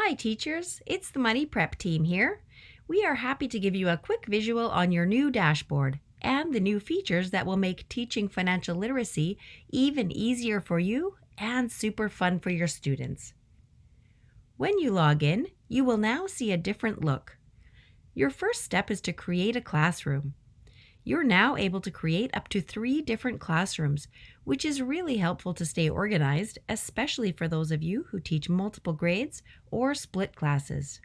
Hi teachers, it's the Money Prep team here. We are happy to give you a quick visual on your new dashboard and the new features that will make teaching financial literacy even easier for you and super fun for your students. When you log in, you will now see a different look. Your first step is to create a classroom. You're now able to create up to 3 different classrooms, which is really helpful to stay organized, especially for those of you who teach multiple grades or split classes.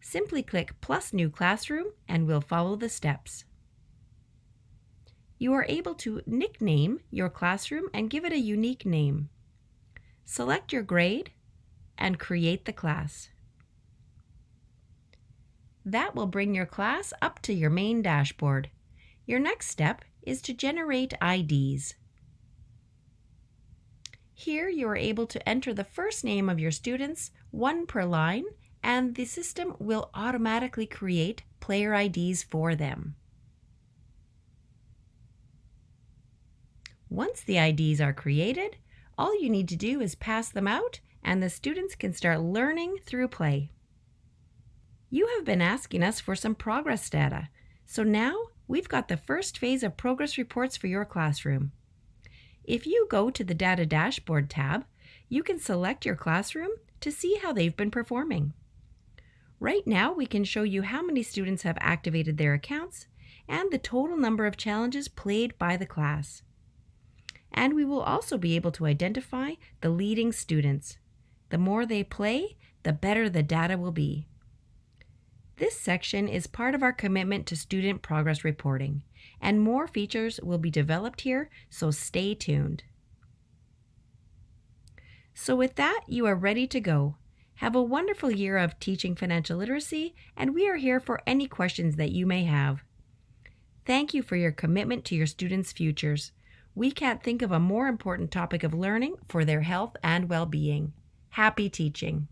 Simply click plus New Classroom and we'll follow the steps. You are able to nickname your classroom and give it a unique name. Select your grade and create the class. That will bring your class up to your main dashboard. Your next step is to generate IDs. Here you are able to enter the first name of your students, 1 per line, and the system will automatically create player IDs for them. Once the IDs are created, all you need to do is pass them out and the students can start learning through play. You have been asking us for some progress data, so now we've got the first phase of progress reports for your classroom. If you go to the Data Dashboard tab, you can select your classroom to see how they've been performing. Right now, we can show you how many students have activated their accounts and the total number of challenges played by the class. And we will also be able to identify the leading students. The more they play, the better the data will be. This section is part of our commitment to student progress reporting, and more features will be developed here, so stay tuned. So with that, you are ready to go. Have a wonderful year of teaching financial literacy, and we are here for any questions that you may have. Thank you for your commitment to your students' futures. We can't think of a more important topic of learning for their health and well-being. Happy teaching!